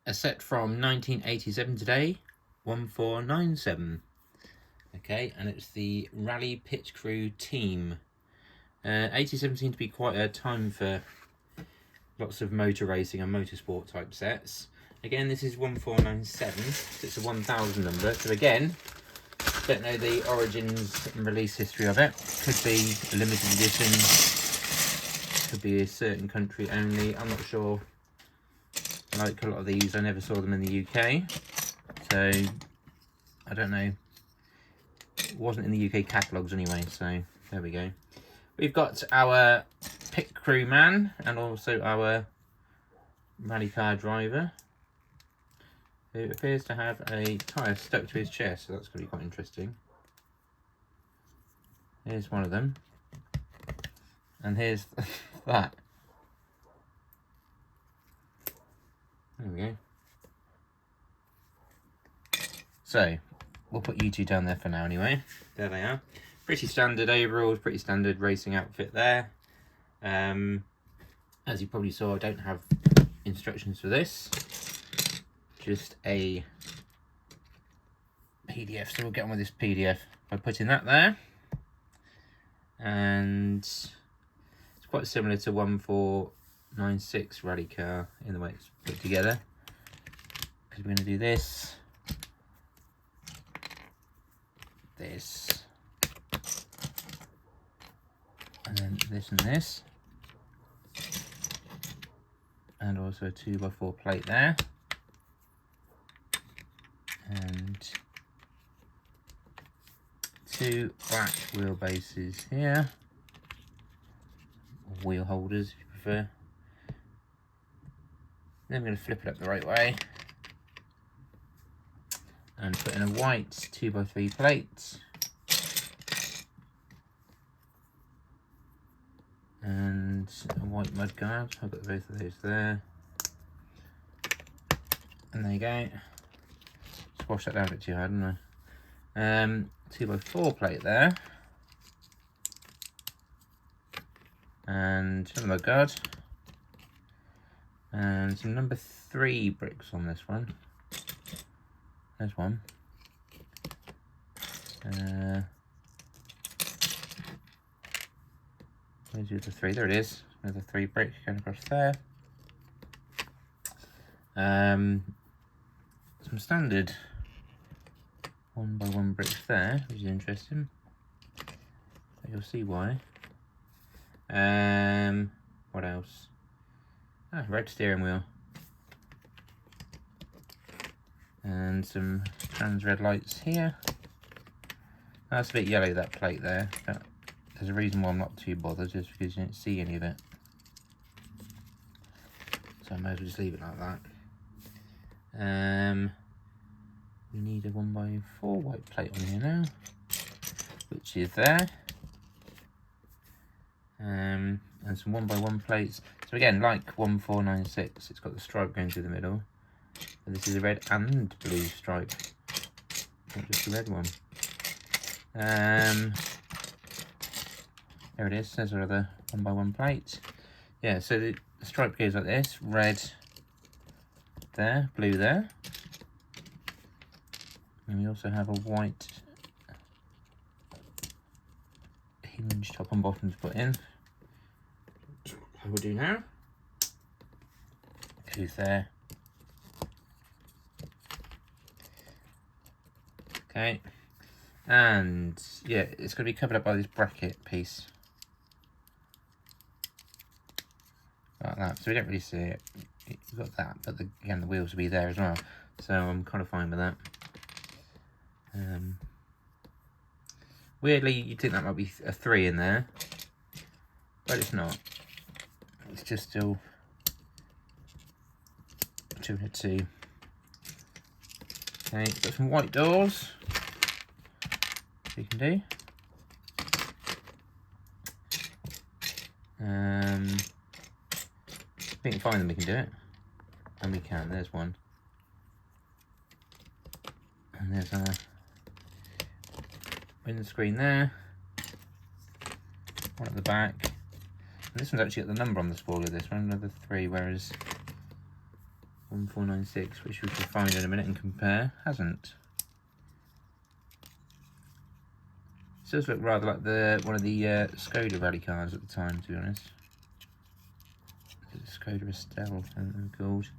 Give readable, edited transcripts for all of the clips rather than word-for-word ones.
a set from 1987 today, 1497. Okay, and it's the Rally Pit Crew Team. 87 seemed to be quite a time for lots of motor racing and motorsport type sets. Again, this is 1497, so it's a 1000 number. So again, don't know the origins and release history of it. Could be a limited edition, could be a certain country only. I'm not sure. Like a lot of these, I never saw them in the UK, so I don't know. It wasn't in the UK catalogues anyway, so there we go. We've got our pit crew man and also our rally car driver, who appears to have a tyre stuck to his chest, so that's going to be quite interesting. Here's one of them, and here's that. There we go. So we'll put you two down there for now anyway. There they are. Pretty standard overalls, pretty standard racing outfit there. As you probably saw, I don't have instructions for this. Just a PDF, so we'll get on with this PDF by putting that there. And it's quite similar to 1496 rally car in the way it's put together. Because we're going to do this, this, and then this and this. And also a 2x4 plate there. And two black wheelbases here, or wheel holders if you prefer. Then I'm going to flip it up the right way and put in a white 2x3 plate and a white mudguard. I've got both of those there, and there you go. Squash that down a bit too hard, didn't I? 2x4 plate there, and another mudguard, and some number 3 bricks on this one. There's one. Where's the other 3? There it is. Another 3 bricks going across there. Some standard 1x1 bricks there, which is interesting. But you'll see why. What else? Red steering wheel. And some trans red lights here. That's a bit yellow, that plate there. But there's a reason why I'm not too bothered, just because you don't see any of it. So I might as well just leave it like that. We need a 1x4 white plate on here now, which is there. And some 1x1 plates. So again, like 1496, it's got the stripe going through the middle. And this is a red and blue stripe, not just a red one. There it is, there's our other 1x1 plate. Yeah, so the stripe goes like this, red there, blue there. And we also have a white hinge top and bottom to put in. I will do now. Goes there. Okay, and yeah, it's going to be covered up by this bracket piece. Like that, so we don't really see it. You've got that, but again, the wheels will be there as well. So I'm kind of fine with that. Weirdly, you'd think that might be a 3 in there, but it's not. It's just still 2 and a 2. Okay, got some white doors we can do. If we can find them, we can do it. And we can, there's one. And there's a windscreen there. One at the back. And this one's actually got the number on the spoiler, this one, another 3, whereas 1496, which we can find in a minute and compare. Hasn't. It does look rather like one of the Skoda rally cars at the time, to be honest. Skoda Estelle, I think they're called.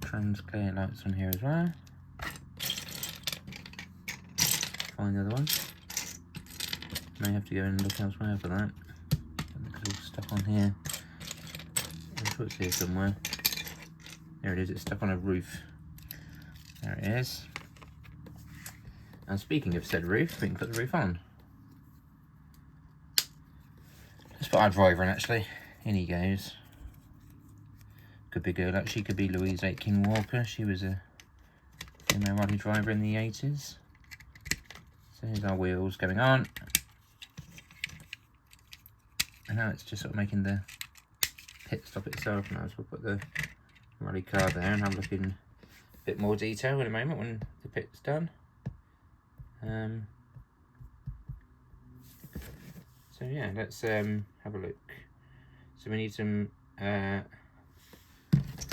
Trans clear lights on here as well. Find the other one. May have to go and look elsewhere for that. It's all stuck on here. I'm sure it's here somewhere. There it is, it's stuck on a roof. There it is. And speaking of said roof, we can put the roof on. Let's put our driver in actually. In he goes. Could be a girl actually, could be Louise Aitken Walker. She was a female rally driver in the 80s. So here's our wheels going on. And now it's just sort of making the pit stop itself now, so we'll put the rally car there and have a look in a bit more detail in a moment when the pit's done. So yeah, let's have a look. So we need some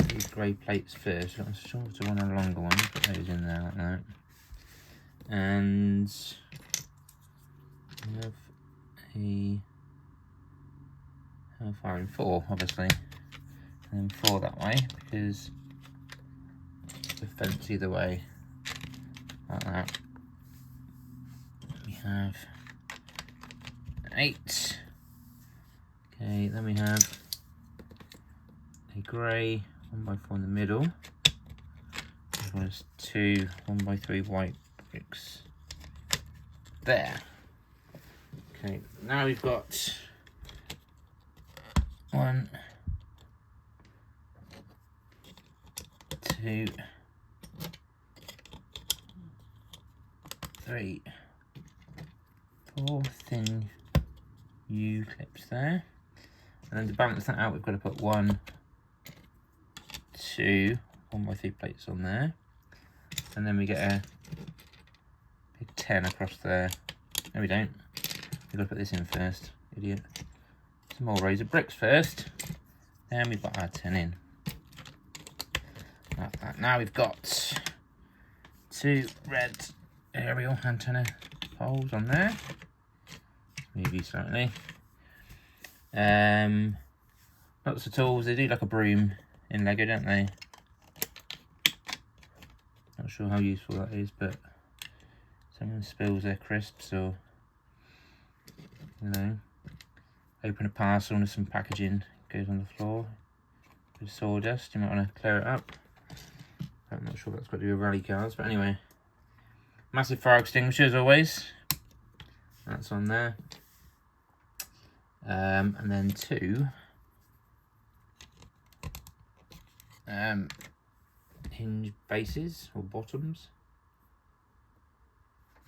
these grey plates first. I'm sure it's one a longer one. Put those in there like that. And we have a how far in 4, obviously, and then 4 that way because the fence either way, like that. We have 8. Okay, then we have a grey 1x4 in the middle, as well as 2 1x3 white bricks there. Okay, now we've got 1, 2, 3, 4 thin U clips there, and then to balance that out we've got to put 1, 2 1x3 plates on there, and then we get a big 10 across there. No we don't, we've got to put this in first, idiot. Some more rows of bricks first, then we've got our 10 in. Like that. Now we've got 2 red aerial antenna poles on there. Move you slightly. Lots of tools. They do like a broom in Lego, don't they? Not sure how useful that is, but someone spills their crisps or, you know, open a parcel and some packaging goes on the floor with sawdust. You might want to clear it up. I'm not sure what that's got to do with rally cars, but anyway. Massive fire extinguisher as always. That's on there. And then 2 hinge bases or bottoms.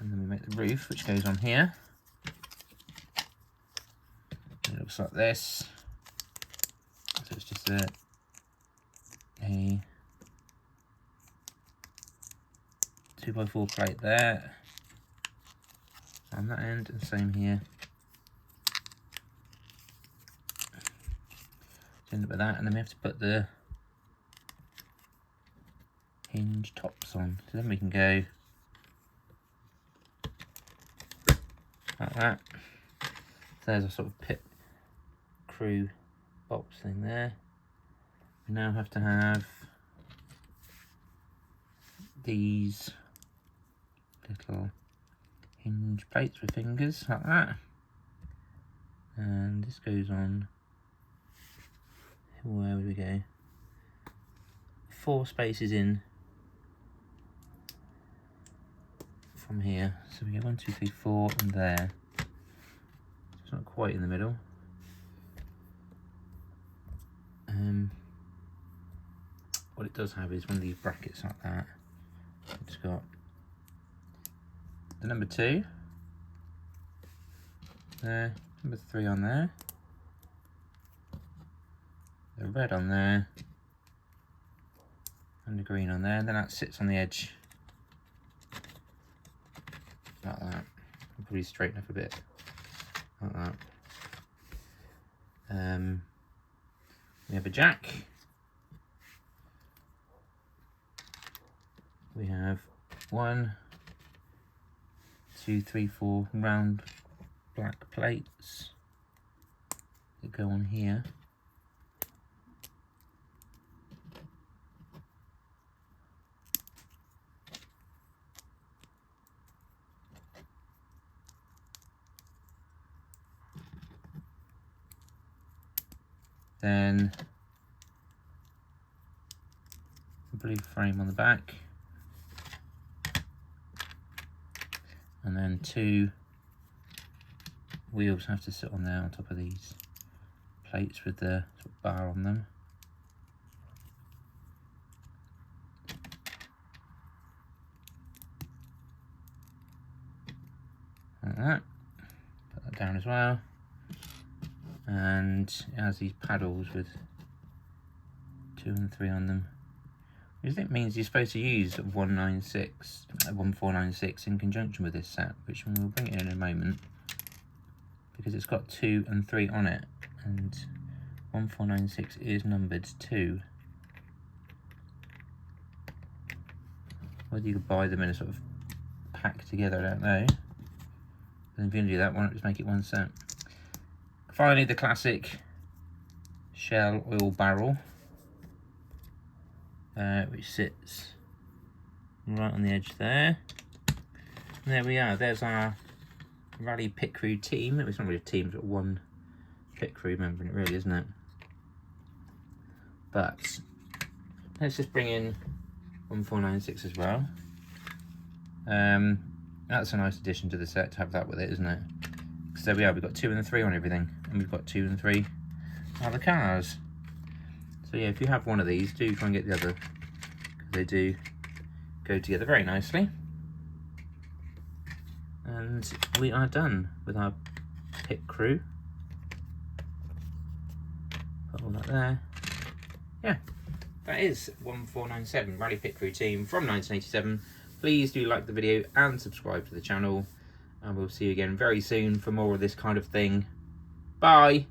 And then we make the roof, which goes on here. It looks like this. So it's just a 2x4 plate there on that end, and same here. So end up with that, and then we have to put the hinge tops on. So then we can go like that. So there's a sort of pit crew box thing there. We now have to have these little hinge plates with fingers like that, and this goes on, where would we go, 4 spaces in from here, so we go 1, 2, 3, 4 and there. It's not quite in the middle. What it does have is one of these brackets like that. It's got the number 2 there, number 3 on there, the red on there, and the green on there, and then that sits on the edge like that. I'll probably straighten up a bit like that. We have a jack. We have 1, 2, 3, 4 round black plates that go on here. Then a blue frame on the back, and then 2 wheels have to sit on there on top of these plates with the sort of bar on them. Like that. Put that down as well. And it has these paddles with 2 and 3 on them, which I think means you're supposed to use 1496 in conjunction with this set, which we'll bring it in a moment, because it's got 2 and 3 on it, and 1496 is numbered 2. Whether you could buy them in a sort of pack together, I don't know. But if you're going to do that, why not just make it one set? Finally, the classic Shell oil barrel, which sits right on the edge there. And there we are. There's our Rally Pit Crew team. It's not really a team, but one pit crew member, it really, isn't it? But let's just bring in 1496 as well. That's a nice addition to the set to have that with it, isn't it? So there we are, we've got 2 and 3 on everything, and we've got 2 and 3 on the cars. So yeah, if you have one of these, do try and get the other, because they do go together very nicely. And we are done with our pit crew. Put all that there. Yeah, that is 1497 Rally Pit Crew team from 1987. Please do like the video and subscribe to the channel. And we'll see you again very soon for more of this kind of thing. Bye!